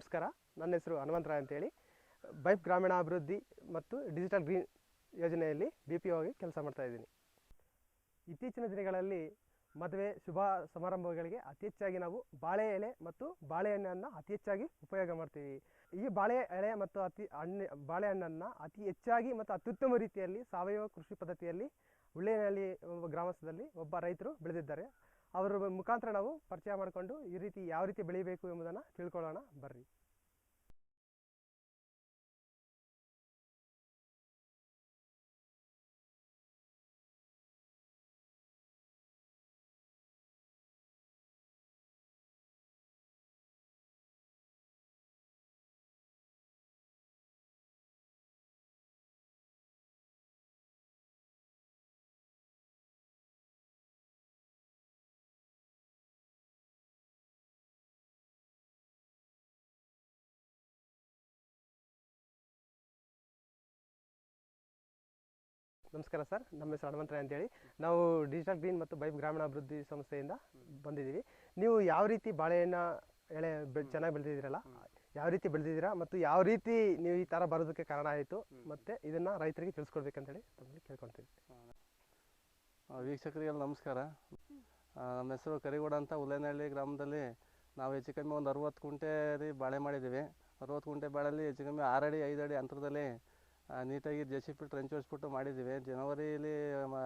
ನಮಸ್ಕಾರ, ನನ್ನ ಹೆಸರು ಹನುಮಂತರಾಯ್ ಅಂತೇಳಿ. ಬೈಪ್ ಗ್ರಾಮೀಣಾಭಿವೃದ್ಧಿ ಮತ್ತು ಡಿಜಿಟಲ್ ಗ್ರೀನ್ ಯೋಜನೆಯಲ್ಲಿ BPO ಆಗಿ ಕೆಲಸ ಮಾಡ್ತಾ ಇದ್ದೀನಿ. ಇತ್ತೀಚಿನ ದಿನಗಳಲ್ಲಿ ಮದುವೆ ಶುಭ ಸಮಾರಂಭಗಳಿಗೆ ಅತಿ ಹೆಚ್ಚಾಗಿ ನಾವು ಬಾಳೆ ಎಲೆ ಮತ್ತು ಬಾಳೆಹಣ್ಣನ್ನು ಅತಿ ಹೆಚ್ಚಾಗಿ ಉಪಯೋಗ ಮಾಡ್ತೀವಿ. ಈ ಬಾಳೆ ಎಲೆ ಮತ್ತು ಬಾಳೆಹಣ್ಣನ್ನು ಅತಿ ಹೆಚ್ಚಾಗಿ ಮತ್ತು ಅತ್ಯುತ್ತಮ ರೀತಿಯಲ್ಲಿ ಸಾವಯವ ಕೃಷಿ ಪದ್ಧತಿಯಲ್ಲಿ ಉಳ್ಳೇನಹಳ್ಳಿ ಗ್ರಾಮಸ್ಥದಲ್ಲಿ ಒಬ್ಬ ರೈತರು ಬೆಳೆದಿದ್ದಾರೆ. ಅವರ ಮುಖಾಂತರ ನಾವು ಪರಿಚಯ ಮಾಡಿಕೊಂಡು ಈ ರೀತಿ ಯಾವ ರೀತಿ ಬೆಳಿಬೇಕು ಎಂಬುದನ್ನು ತಿಳ್ಕೊಳ್ಳೋಣ ಬರ್ರಿ. ನಮಸ್ಕಾರ ಸರ್, ನಮ್ಮ ಹೆಸರು ಹನುಮಂತರಾಯ್ ಅಂತೇಳಿ. ನಾವು ಡಿಜಿಟಲ್ ಗ್ರೀನ್ ಮತ್ತು ಬೈಪ್ ಗ್ರಾಮೀಣಾಭಿವೃದ್ಧಿ ಸಂಸ್ಥೆಯಿಂದ ಬಂದಿದ್ದೀವಿ. ನೀವು ಯಾವ ರೀತಿ ಬಾಳೆಹಣ್ಣ ಎಳೆ ಚೆನ್ನಾಗಿ ಬೆಳೆದಿದ್ದೀರಲ್ಲ, ಯಾವ ರೀತಿ ಬೆಳೆದಿದ್ದೀರಾ ಮತ್ತು ಯಾವ ರೀತಿ ನೀವು ಈ ಥರ ಬರೋದಕ್ಕೆ ಕಾರಣ ಆಯಿತು, ಮತ್ತು ಇದನ್ನು ರೈತರಿಗೆ ತಿಳಿಸ್ಕೊಡ್ಬೇಕಂತೇಳಿ ತಮ್ಮಲ್ಲಿ ಕೇಳ್ಕೊಳ್ತೀವಿ. ವೀಕ್ಷಕರಿಗೆ ನಮಸ್ಕಾರ. ನಮ್ಮ ಹೆಸರು ಕರಿಗೌಡ ಅಂತ. ಉಳ್ಳೇನಹಳ್ಳಿ ಗ್ರಾಮದಲ್ಲಿ ನಾವು ಹೆಚ್ಚು ಕಮ್ಮಿ ಒಂದು 60 ಕುಂಟೆ ಬಾಳೆ ಮಾಡಿದ್ದೀವಿ. 60 ಕುಂಟೆ ಬಾಳೆಯಲ್ಲಿ ಹೆಚ್ಚು ಕಮ್ಮಿ 6 ಅಡಿ 5 ಅಡಿ ಅಂತರದಲ್ಲಿ ನೀಟಾಗಿ JCB ಟ್ರೆಂಚ್ ಹೊಡಿಸ್ಬಿಟ್ಟು ಮಾಡಿದ್ದೀವಿ. ಜನವರಿಲಿ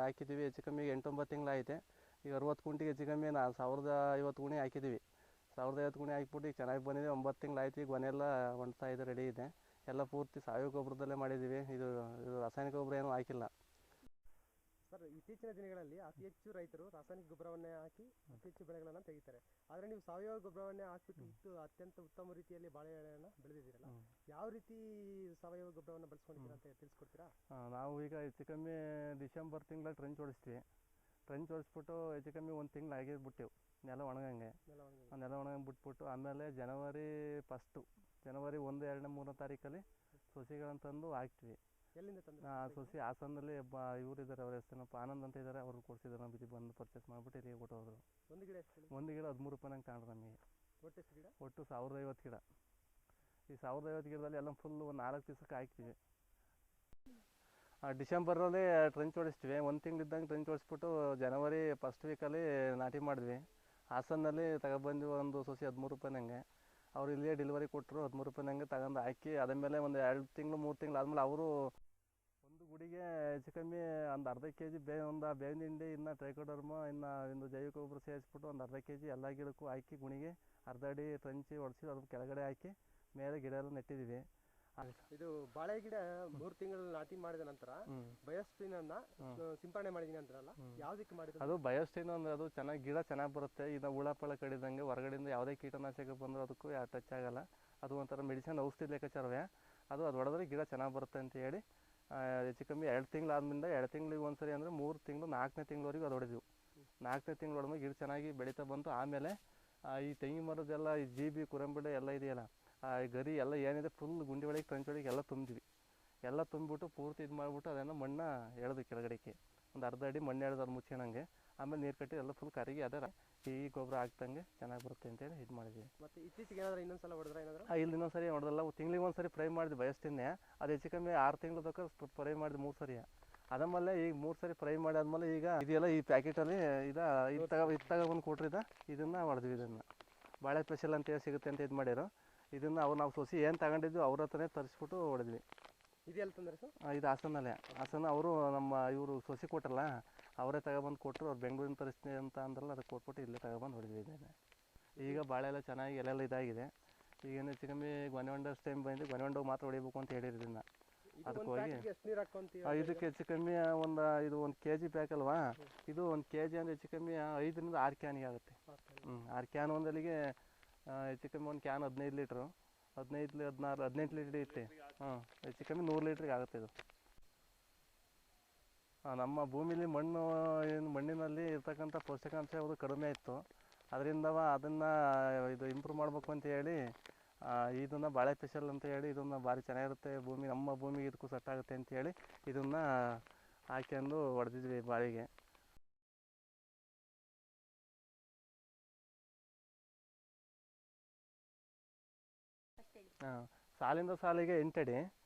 ಹಾಕಿದ್ದೀವಿ. ಹೆಚ್ಚು ಕಮ್ಮಿ 8-9 ತಿಂಗಳಾಯಿತು. ಈಗ 60 ಕುಂಟಿಗೆ ಹೆಚ್ಚು ಕಮ್ಮಿ 1050 ಗುಣಿ ಹಾಕಿದ್ದೀವಿ. 1050 ಗುಣಿ ಹಾಕಿಬಿಟ್ಟು ಈಗ ಚೆನ್ನಾಗಿ ಬಂದಿದೆ. 9 ತಿಂಗಳಾಯ್ತು. ಈಗ ಗೊನೆಲ್ಲ ಒಣ್ತಾ ಇದೆ, ರೆಡಿ ಇದೆ. ಎಲ್ಲ ಪೂರ್ತಿ ಸಾವಯವ ಗೊಬ್ಬರದಲ್ಲೇ ಮಾಡಿದ್ದೀವಿ. ಇದು ರಾಸಾಯನಿಕ ಗೊಬ್ಬರ ಏನೂ ಹಾಕಿಲ್ಲ. ಸರ್, ಇತ್ತೀಚಿನ ದಿನಗಳಲ್ಲಿ ಅತಿ ಹೆಚ್ಚು ರೈತರು ರಾಸಾಯನಿಕ ಗೊಬ್ಬರವನ್ನೇ ಹಾಕಿ ಅತಿ ಹೆಚ್ಚು ಬೆಳೆಗಳನ್ನು ತೆಗಿತಾರೆ. ಆದರೆ ನೀವು ಸಾವಯವ ಗೊಬ್ಬರವನ್ನೇ ಹಾಕಿಬಿಟ್ಟು ಅತ್ಯಂತ ಉತ್ತಮ ರೀತಿಯಲ್ಲಿ ಬಾಳೆಹಣ್ಣನ್ನು ಬೆಳೆದಿದ್ದೀರಲ್ಲ, ಯಾವ ರೀತಿ ಸಾವಯವ ಗೊಬ್ಬರವನ್ನು ಬಳಸ್ಕೊಂಡಿದ್ದೀರಾ ಅಂತ ತಿಳಿಸ್ಕೊಡ್ತೀರಾ? ನಾವು ಈಗ ಹೆಚ್ಚು ಕಮ್ಮಿ ಡಿಸೆಂಬರ್ ತಿಂಗಳಲ್ಲಿ ಟ್ರೆಂಚ್ ಹೊಡಿಸ್ತೀವಿ. ಟ್ರೆಂಚ್ ಹೊಡಿಸ್ಬಿಟ್ಟು ಹೆಚ್ಚು ಕಮ್ಮಿ 1 ತಿಂಗಳು ಆಗಿಬಿಟ್ಟೆವು ನೆಲ ಒಣಗಂಗೆ. ನೆಲ ಒಣಗಂಗೆ ಬಿಟ್ಬಿಟ್ಟು ಆಮೇಲೆ ಜನವರಿ 1 ಜನವರಿ 1, 2, 3 ತಾರೀಕಲ್ಲಿ ಸಸಿಗಳನ್ನು ತಂದು ಹಾಕ್ತೀವಿ. ಎಲ್ಲಿಂದ ತಂದು? ಸಸಿ ಹಾಸನದಲ್ಲಿ ಇವರು ಇದ್ದಾರೆ, ಅವ್ರ ಹೆಸರೇನಪ್ಪ ಆನಂದ್ ಅಂತ ಇದ್ದಾರೆ. ಅವ್ರು ಕೊಡಿಸಿದ್ರು. ನಮ್ಮ ಬಿದ್ದು ಬಂದು ಪರ್ಚೇಸ್ ಮಾಡಿಬಿಟ್ಟು ಇಲ್ಲಿಗೆ ಕೊಟ್ಟು ಹೋದರು. ಒಂದು ಗಿಡ ಎಷ್ಟು? ಒಂದು ಗಿಡ 13 ರೂಪಾಯಿನಂಗೆ ತಗೊಂಡ್ರು ನಮಗೆ. ಒಟ್ಟು ಎಷ್ಟು ಗಿಡ? ಒಟ್ಟು 1050 ಗಿಡ. ಈ 1050 ಗಿಡದಲ್ಲಿ ಎಲ್ಲ ಫುಲ್ ಒಂದು 4 ದಿವಸಕ್ಕೆ ಹಾಕ್ತೀವಿ. ಡಿಸೆಂಬರಲ್ಲಿ ಟ್ರೆಂಚ್ ಹೊಡಿಸ್ತೀವಿ. 1 ತಿಂಗಳಿದ್ದಂಗೆ ಟ್ರೆಂಚ್ ಹೊಡಿಸ್ಬಿಟ್ಟು ಜನವರಿ 1st ವೀಕಲ್ಲಿ ನಾಟಿ ಮಾಡಿದ್ವಿ. ಹಾಸನಲ್ಲಿ ತಗೊಬಂದು ಒಂದು ಸಸಿ 13 ರೂಪಾಯಿನಂಗೆ. ಅವ್ರು ಇಲ್ಲಿಯೇ ಡೆಲಿವರಿ ಕೊಟ್ಟರು. 13 ರೂಪಾಯಿನಂಗೆ ತಗೊಂಡು ಹಾಕಿ ಅದಾದಮೇಲೆ ಒಂದು 2 ತಿಂಗಳು 3 ತಿಂಗಳು ಆದಮೇಲೆ ಅವರು ಒಂದು ಗುಡಿಗೆ ಹೆಚ್ಚು ಕಮ್ಮಿ ಒಂದು ಅರ್ಧ kg ಬೇವಿನ ಹಿಂಡಿ, ಇನ್ನು ಟ್ರೈಕೋಡರ್ಮ, ಇನ್ನು ಜೈವಿಕ ಗೊಬ್ಬರ ಸೇರಿಸ್ಬಿಟ್ಟು ಒಂದು ಅರ್ಧ kg ಎಲ್ಲ ಗಿಡಕ್ಕೂ ಹಾಕಿ ಗುಣಿಗೆ ಅರ್ಧ ಅಡಿ ಟ್ರೆಂಚ್ ಹೊಡಿಸಿ ಅದ್ರ ಕೆಳಗಡೆ ಹಾಕಿ ಮೇಲೆ ಗಿಡ ಎಲ್ಲ ನೆಟ್ಟಿದ್ದೀವಿ. ಇದು ಬಾಳೆ ಗಿಡ 3 ತಿಂಗಳು ನಾಟಿ ಮಾಡಿದ ನಂತರ ಬಯೋಸ್ಟಿನ್ ಅನ್ನ ಸಿಂಪರಣೆ ಮಾಡಿದೀನಿ ಅಂತಾರಲ್ಲ, ಯಾವ್ದಕ್ಕೆ ಮಾಡಿದ್ರು? ಅದು ಬಯೋಸ್ಟಿನ್ ಅಂದ್ರೆ ಅದು ಚೆನ್ನಾಗಿ ಗಿಡ ಚೆನ್ನಾಗಿ ಬರುತ್ತೆ. ಈಗ ಹುಳ ಪಳ ಕಡಿದಂಗೆ ಹೊರಗಡೆಯಿಂದ ಯಾವುದೇ ಕೀಟನಾಶಕ ಬಂದರೂ ಅದಕ್ಕೂ ಟಚ್ ಆಗಲ್ಲ. ಅದು ಒಂಥರ ಮೆಡಿಸಿನ್ ಔಷಧಿ ಲೆಕ್ಕಾಚಾರವೇ. ಅದು ಹೊಡೆದ್ರೆ ಗಿಡ ಚೆನ್ನಾಗಿ ಬರುತ್ತೆ ಅಂತ ಹೇಳಿ ಹೆಚ್ಚು ಕಮ್ಮಿ 2 ತಿಂಗಳು ಆದ್ಮೇಲೆ 2 ತಿಂಗಳಿಗೆ ಒಂದ್ಸರಿ ಅಂದರೆ 3 ತಿಂಗಳು 4ನೇ ತಿಂಗಳವರೆಗೂ ಅದು ಹೊಡೆದ್ವಿ. 4ನೇ ತಿಂಗಳು ಹೊಡೆದ್ಮೇಲೆ ಗಿಡ ಚೆನ್ನಾಗಿ ಬೆಳೀತಾ ಬಂತು. ಆಮೇಲೆ ಈ ತೆಂಗಿನ ಮರದೆಲ್ಲ ಈ GB ಕುರಂಬಡೆ ಎಲ್ಲ ಇದೆಯಲ್ಲ, ಗರಿ ಎಲ್ಲ ಏನಿದೆ ಫುಲ್ ಗುಂಡಿ ಒಳಗೆ ಟ್ರೆಂಚ್ ಒಳಗೆ ಎಲ್ಲ ತುಂಬಿದ್ವಿ. ಎಲ್ಲ ತುಂಬಿಬಿಟ್ಟು ಪೂರ್ತಿ ಇದು ಮಾಡಿಬಿಟ್ಟು ಅದನ್ನು ಮಣ್ಣು ಎಳೆದು ಕೆಳಗಡೆಗೆ ಒಂದು ಅರ್ಧ ಅಡಿ ಮಣ್ಣು ಎಳೆದು ಅದು ಮುಚ್ಚಿಣಂಗೆ. ಆಮೇಲೆ ನೀರು ಕಟ್ಟಿ ಎಲ್ಲ ಫುಲ್ ಕರಗಿ ಅದರ ಈ ಗೊಬ್ಬರ ಹಾಕ್ದಂಗೆ ಚೆನ್ನಾಗಿ ಬರುತ್ತೆ ಅಂತೇಳಿ ಇದು ಮಾಡಿದ್ವಿ. ಮತ್ತು ಇತ್ತೀಚೆಗೆ ಏನಾದರೂ ಇನ್ನೊಂದ್ಸಲ ಹೊಡೆದ್ರೆ ಏನಾದರೂ? ಇಲ್ಲಿ ಇನ್ನೊಂದ್ಸರಿ ಹೊಡೆದಲ್ಲ, ತಿಂಗಳಿಗೆ ಒಂದ್ಸರಿ ಫ್ರೈ ಮಾಡಿದ್ವಿ ಬಯಸ್ತಿನ್ನೆ. ಅದು ಹೆಚ್ಚು ಕಮ್ಮಿ 6 ತಿಂಗಳು ತನಕ ಫ್ರೈ ಮಾಡಿದ್ವಿ 3 ಸರಿ. ಅದಾದ್ಮೇಲೆ ಈಗ 3 ಸರಿ ಫ್ರೈ ಮಾಡಿ ಆದಮೇಲೆ ಈಗ ಇದೆಲ್ಲ ಈ ಪ್ಯಾಕೆಟಲ್ಲಿ ಇದು ತಗೊಬಂದು ಕೊಟ್ರಿದ ಇದನ್ನು ಹೊಡೆದ್ವಿ. ಇದನ್ನು ಬಾಳೆ ಸ್ಪೆಷಲ್ ಅಂತೇಳಿ ಸಿಗುತ್ತೆ ಅಂತ ಇದು ಮಾಡ್ಯಾರು. ಇದನ್ನು ನಾವು ಸೊಸಿ ಏನು ತಗೊಂಡಿದ್ವಿ ಅವ್ರ ಹತ್ರನೇ ತರಿಸ್ಬಿಟ್ಟು ಹೊಡೆದ್ವಿ. ಇದೆಲ್ಲ ತಂದರೆ ಸರ್? ಇದು ಹಾಸನಲ್ಲೇ. ಹಾಸನ ಅವರು ನಮ್ಮ ಇವರು ಸೊಸಿ ಕೊಟ್ಟರಲ್ಲ, ಅವರೇ ತಗೊಬಂದು ಕೊಟ್ಟರು. ಅವ್ರು ಬೆಂಗಳೂರಿನ ತರಿಸ್ತೀನಿ ಅಂತ ಅಂದ್ರಲ್ಲ, ಅದಕ್ಕೆ ಕೊಟ್ಬಿಟ್ಟು ಇಲ್ಲೇ ತಗೊಬಂದು ಹೊಡೆದ್ವಿ. ಇದ್ದೇನೆ ಈಗ ಬಾಳೆ ಎಲ್ಲ ಚೆನ್ನಾಗಿ ಎಲ್ಲೆಲ್ಲ ಇದಾಗಿದೆ. ಈಗೇನು ಹೆಚ್ಚು ಕಮ್ಮಿ ಗೊನೆ ಹೊಂಡೋಷ್ಟು ಟೈಮ್ ಬಂದು ಗೊನೆ ಹೊಂಡೋಗಿ ಮಾತ್ರ ಹೊಡಿಬೇಕು ಅಂತ ಹೇಳಿದ್ರಿಂದ ಅದಕ್ಕೆ ಹೋಗಿ ಇದಕ್ಕೆ ಹೆಚ್ಚು ಕಮ್ಮಿ ಇದು 1 kg ಪ್ಯಾಕ್ ಅಲ್ವಾ. ಇದು 1 kg ಅಂದರೆ ಹೆಚ್ಚು ಕಮ್ಮಿ 5ರಿಂದ 6 ಕ್ಯಾನಿಗೆ ಆಗುತ್ತೆ. 6 ಕ್ಯಾನ್ ಒಂದಲ್ಲಿಗೆ ಹೆಚ್ಚು ಕಮ್ಮಿ ಒಂದು ಕ್ಯಾನ್ 15 ಲೀಟ್ರು, 15 16 18 ಲೀಟ್ರ್ ಇರುತ್ತೆ. ಹೆಚ್ಚು ಕಮ್ಮಿ 100 ಲೀಟ್ರಿಗೆ ಆಗುತ್ತೆ ಇದು. ನಮ್ಮ ಭೂಮಿಲಿ ಮಣ್ಣಿನಲ್ಲಿ ಇರ್ತಕ್ಕಂಥ ಪೋಷಕಾಂಶ ಯಾವುದು ಕಡಿಮೆ ಇತ್ತು. ಅದರಿಂದ ಅದನ್ನು ಇದು ಇಂಪ್ರೂವ್ ಮಾಡಬೇಕು ಅಂತ ಹೇಳಿ ಇದನ್ನು ಬಾಳೆ ಸ್ಪೆಷಲ್ ಅಂತ ಹೇಳಿ ಇದನ್ನು ಭಾರಿ ಚೆನ್ನಾಗಿರುತ್ತೆ ಭೂಮಿ, ನಮ್ಮ ಭೂಮಿಗೆ ಇದಕ್ಕೂ ಸೆಟ್ ಆಗುತ್ತೆ ಅಂತ ಹೇಳಿ ಇದನ್ನು ಹಾಕ್ಯಂಡು ಹೊಡೆದಿದ್ವಿ ಬಾಳೆಗೆ. ಸಾಲಿಂದ ಸಾಲಿಗೆ 8 ಅಡಿ,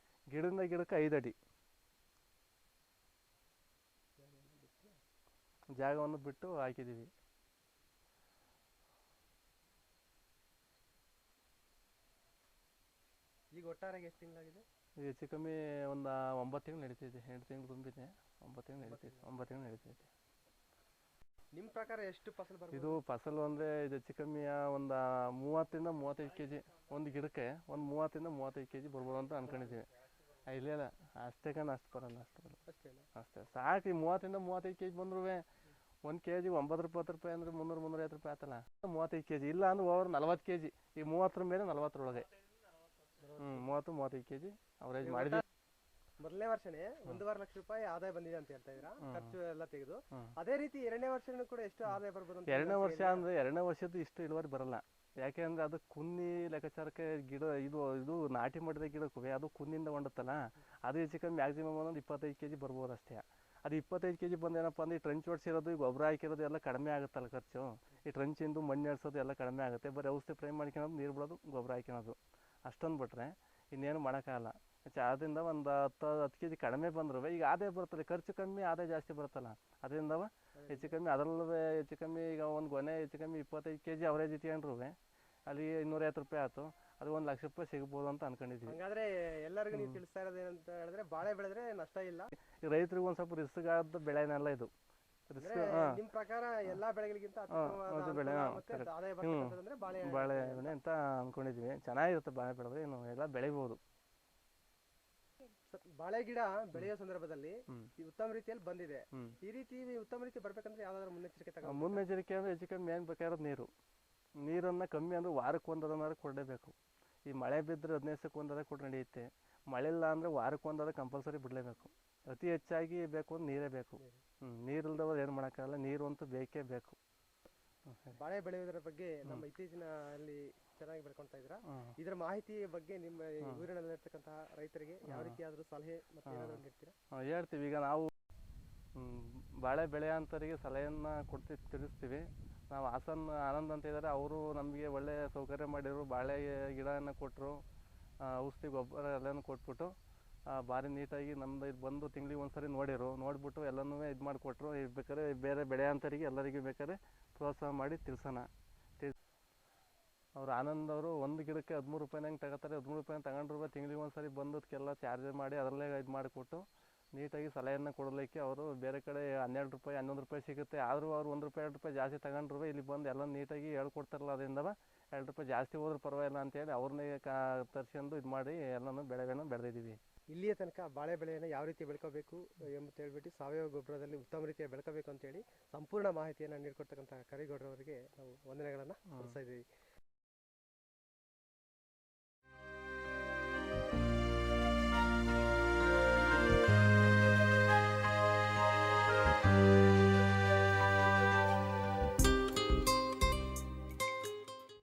ಗಿಡದಿಂದ ಗಿಡಕ್ಕೆ 5 ಅಡಿ ಜಾಗವನ್ನು ಬಿಟ್ಟು ಹಾಕಿದ್ದೀವಿ. ಈಗ ಒಟ್ಟಾರೆಗೆ ಎಷ್ಟು ತಿಂಗಳಾಗಿದೆ? ಇದು ಹೆಚ್ಚು ಕಮ್ಮಿ ಒಂದು 9 ತಿಂಗಳು ನಡೀತೈತೆ. 8 ತಿಂಗಳು ತುಂಬಿದೆ, 9 ತಿಂಗಳು ನಡೀತೈತೆ. 9 ತಿಂಗಳು ನಡೀತೈತೆ. ನಿಮ್ಮ ಪ್ರಕಾರ ಎಷ್ಟು ಫಸಲು ಬರ್ಬೋದು? ಇದು ಫಸಲು ಅಂದರೆ ಇದು ಹೆಚ್ಚು ಕಮ್ಮಿ ಒಂದು 30ರಿಂದ 35 kg ಒಂದು ಗಿಡಕ್ಕೆ, ಒಂದು 30ರಿಂದ 35 kg ಬರ್ಬೋದು ಅಂತ ಅನ್ಕೊಂಡಿದ್ದೀವಿ. ಇಲ್ಲ ಅಷ್ಟೇ ಅಷ್ಟು ಬರಲ್ಲ, ಅಷ್ಟೇ ಸಾಕು. ಈ 30ರಿಂದ 35 kg ಬಂದ್ರೂ 1 kg 9 ರೂಪಾಯಿ ಅಂದರೆ 300-350 ರೂಪಾಯಿ ಆತಲ್ಲ. 35 kg ಇಲ್ಲ ಅಂದ್ರೆ ಓವರ್ 40 kg. ಈ 30 ಮೇಲೆ 40 30-35 kg ಅವರೇಜ್ ಮಾಡಿದ್ವಿ. ಮೊದಲನೇ ವರ್ಷನೇ 1.5 ಲಕ್ಷ ರೂಪಾಯಿ ಆದಾಯ ಬಂದಿದೆ ಅಂತ ಹೇಳ್ತಾ ಇದ್ದೀರಾ, ಖರ್ಚು ಎಲ್ಲ ತೆಗೆದು. ಅದೇ ರೀತಿ ಎರಡನೇ ವರ್ಷನೂ ಕೂಡ ಎಷ್ಟು ಆದಾಯ ಬರ್ಬೋದು? ಎರಡನೇ ವರ್ಷ ಅಂದ್ರೆ ಎರಡನೇ ವರ್ಷದ್ದು ಇಷ್ಟು ಇಳುವರಿ ಬರಲ್ಲ. ಯಾಕೆ ಅಂದ್ರೆ ಅದು ಕುನ್ನಿ ಲೆಕ್ಕಾಚಾರಕ್ಕೆ ಗಿಡ ಇದು ನಾಟಿ ಮಾಡಿದ ಗಿಡಕ್ಕೂ ಅದು ಕುನ್ನಿಂದ ಹೊಂಡುತ್ತಲ್ಲ, ಅದು ಹೆಚ್ಚು ಕಮ್ಮಿ ಮ್ಯಾಕ್ಸಿಮಮ್ ಒಂದು 25 kg ಬರ್ಬೋದು ಅಷ್ಟೇ. ಅದು 25 kg ಬಂದೇನಪ್ಪ ಅಂದ್ರೆ ಈ ಟ್ರಂಚ್ ಹೊಡ್ಸಿರೋದು, ಈ ಗೊಬ್ಬರ ಹಾಕಿರೋದು ಎಲ್ಲ ಕಡಿಮೆ ಆಗುತ್ತಲ್ಲ ಖರ್ಚು. ಈ ಟ್ರಂಚಿಂದು ಮಣ್ಣು ಎಡ್ಸೋದು ಎಲ್ಲ ಕಡಿಮೆ ಆಗುತ್ತೆ. ಬರೀ ಔಷಧಿ ಫ್ರೈ ಮಾಡ್ಕೊಳೋದು, ನೀರು ಬಿಡೋದು, ಗೊಬ್ಬರ ಹಾಕ್ಕೊಳೋದು ಅಷ್ಟೊಂದು ಬಿಟ್ರೆ ಇನ್ನೇನು ಮಾಡೋಕ್ಕಾಗಲ್ಲ. ಅದರಿಂದ ಒಂದು 10 kg ಕಡಿಮೆ ಬಂದರೂ ಈಗ ಆದಾಯ ಬರ್ತದೆ. ಖರ್ಚು ಕಮ್ಮಿ, ಆದಾಯ ಜಾಸ್ತಿ ಬರುತ್ತಲ್ಲ. ಅದರಿಂದ ಹೆಚ್ಚು ಕಮ್ಮಿ ಅದರಲ್ಲೂ ಹೆಚ್ಚು ಕಮ್ಮಿ ಈಗ ಒಂದು ಗೊನೆ ಹೆಚ್ಚು ಕಮ್ಮಿ 25 kg ಅವರೇಜ್ ಇಟ್ಕೊಂಡ್ರು ಅಲ್ಲಿ 250 ರೂಪಾಯಿ ಆಯ್ತು. ಅದು 1 ಲಕ್ಷ ರೂಪಾಯಿ ಸಿಗ್ಬೋದು ಅಂತ ಅನ್ಕೊಂಡಿದ್ದೀವಿ. ಹಾಗಾದ್ರೆ ಎಲ್ಲರಿಗೂ ನೀವು ತಿಳಿಸ್ತಾ ಇರೋದು ಏನಂತ ಹೇಳಿದ್ರೆ, ಬಾಳೆ ಬೆಳೆದ್ರೆ ನಷ್ಟ ಇಲ್ಲ. ಈ ರೈತರಿಗೆ ಒಂದು ಸ್ವಲ್ಪ ರಿಸ್ಕ್ ಆದ ಬೆಳೆನೆಲ್ಲ ಇದು. ನಿಮ್ಮ ಪ್ರಕಾರ ಎಲ್ಲಾ ಬೆಳೆಗಳಿಗಿಂತ ಬಾಳೆ ಅಂತ ಅನ್ಕೊಂಡಿದ್ವಿ. ಚೆನ್ನಾಗಿರುತ್ತೆ ಬಾಳೆ ಬೆಳೆದ್ರೆ, ಇನ್ನು ಎಲ್ಲ ಬೆಳಿಬಹುದು. ಬಾಳೆ ಗಿಡ ಬೆಳೆಯೋ ಸಂದರ್ಭದಲ್ಲಿ ಉತ್ತಮ ರೀತಿಯಲ್ಲಿ ಬಂದಿದೆ. ಈ ರೀತಿ ಉತ್ತಮ ರೀತಿ ಬರ್ಬೇಕಂದ್ರೆ ಯಾವ್ದಾದ್ರು ಮುನ್ನೆಚ್ಚರಿಕೆ ತಗೊಂಡು? ಮುನ್ನೆಚ್ಚರಿಕೆ ಅಂದ್ರೆ ಹೆಚ್ಚು ಕಮ್ಮಿ ಏನ್ ಬೇಕಾಗಿರೋದು ನೀರನ್ನ ಕಮ್ಮಿ ಅಂದ್ರೆ ವಾರಕ್ಕೆ ಒಂದರ ಕೊಡಲೇಬೇಕು. ಈ ಮಳೆ ಬಿದ್ದರೆ 15 ದಿವಸಕ್ಕೆ ಒಂದರ ಕೊಟ್ಟು ನಡೆಯುತ್ತೆ. ಮಳೆ ಇಲ್ಲ ಅಂದ್ರೆ ವಾರಕ್ಕೆ ಒಂದರ ಕಂಪಲ್ಸರಿ ಬಿಡಲೇಬೇಕು. ಅತಿ ಹೆಚ್ಚಾಗಿ ಬೇಕು ಅಂದ್ರೆ ನೀರೇ ಬೇಕು. ನೀರಿಲ್ದವ್ರು ಏನು ಮಾಡೋಕ್ಕಾಗಲ್ಲ, ನೀರು ಅಂತೂ ಬೇಕೇ ಬೇಕು. ಬಾಳೆ ಬೆಳೆಯುವುದರ ಬಗ್ಗೆ ನಮ್ಮ ಇತ್ತೀಚಿನ ಅಲ್ಲಿ ಚೆನ್ನಾಗಿ ಬೆಳ್ಕೊಳ್ತಾ ಇದ್ದೀರಾ. ಇದರ ಮಾಹಿತಿ ಬಗ್ಗೆ ನಿಮ್ಮ ಊರಿನಲ್ಲಿರ್ತಕ್ಕಂತಹ ರೈತರಿಗೆ ಯಾವ ರೀತಿ ಆದ್ರೂ ಸಲಹೆ ಮತ್ತೆ ಏನಾದರೂ ನೀಡ್ತೀರಾ? ಹೇಳ್ತೀವಿ. ಈಗ ನಾವು ಬಾಳೆ ಬೆಳೆಯಂತರಿಗೆ ಸಲಹೆಯನ್ನ ತಿಳಿಸ್ತೀವಿ. ನಾವು ಆನಂದ್ ಅಂತ ಇದ್ದಾರೆ, ಅವರು ನಮಗೆ ಒಳ್ಳೆ ಸೌಕರ್ಯ ಮಾಡಿದ್ರು. ಬಾಳೆ ಗಿಡನ ಕೊಟ್ಟರು, ಔಷಧಿ ಗೊಬ್ಬರ ಎಲ್ಲನೂ ಕೊಟ್ಬಿಟ್ಟು ಭಾರಿ ನೀಟಾಗಿ ನಮ್ದು ಇದು ಬಂದು ತಿಂಗಳಿಗೆ ಒಂದ್ಸರಿ ನೋಡಿಬಿಟ್ಟು ಎಲ್ಲನೂ ಇದು ಮಾಡಿಕೊಟ್ರು. ಬೇಕಾದ್ರೆ ಬೇರೆ ಬೆಳೆಯಂತರಿಗೆ ಎಲ್ಲರಿಗೂ ಬೇಕಾದ್ರೆ ಪ್ರೋತ್ಸಾಹ ಮಾಡಿ ತಿಳಿಸೋಣ. ಅವ್ರು ಆನಂದ್ ಅವರು ಒಂದು ಗಿಡಕ್ಕೆ 13 ರೂಪಾಯಿನಂಗೆ ತಗೋತಾರೆ. 13 ರೂಪಾಯಿನ ತಗೊಂಡ್ರು ತಿಂಗಳಿಗೆ ಒಂದ್ಸರಿ ಬಂದದಕ್ಕೆಲ್ಲ ಚಾರ್ಜ್ ಮಾಡಿ ಅದರಲ್ಲೇ ಇದು ಮಾಡಿಕೊಟ್ಟು ನೀಟಾಗಿ ಸಲಹೆಯನ್ನು ಕೊಡಲಿಕ್ಕೆ ಅವರು ಬೇರೆ ಕಡೆ 12 ರೂಪಾಯಿ 11 ರೂಪಾಯಿ ಸಿಗುತ್ತೆ. ಆದರೂ ಅವ್ರು 1 ರೂಪಾಯಿ 2 ರೂಪಾಯಿ ಜಾಸ್ತಿ ತಗೊಂಡ್ರು ಇಲ್ಲಿ ಬಂದು ಎಲ್ಲ ನೀಟಾಗಿ ಹೇಳ್ಕೊಡ್ತಾರಲ್ಲ, ಅದರಿಂದ 2 ರೂಪಾಯಿ ಜಾಸ್ತಿ ಹೋದ್ರೂ ಪರವಾಗಿಲ್ಲ ಅಂತೇಳಿ ಅವ್ರನ್ನೇ ತರ್ಸ್ಕೊಂಡು ಇದು ಮಾಡಿ ಎಲ್ಲನೂ ಬೆಳೆಯನ್ನು ಬೆಳೆದಿದ್ದೀವಿ. ಇಲ್ಲಿಯ ತನಕ ಬಾಳೆ ಬೆಳೆಯನ್ನು ಯಾವ ರೀತಿ ಬೆಳ್ಕೋಬೇಕು ಎಂಬ ಹೇಳ್ಬಿಟ್ಟು ಸಾವಯವ ಗೊಬ್ಬರದಲ್ಲಿ ಉತ್ತಮ ರೀತಿಯ ಬೆಳ್ಕೋಬೇಕು ಅಂತೇಳಿ ಸಂಪೂರ್ಣ ಮಾಹಿತಿಯನ್ನು ನೀಡ್ಕೊಡ್ತಕ್ಕಂಥ ಕರಿಗೌಡರವರಿಗೆ ನಾವು ವಂದನೆಗಳನ್ನು ಸಲ್ಲಿಸ್ತಾ ಇದ್ದೀವಿ.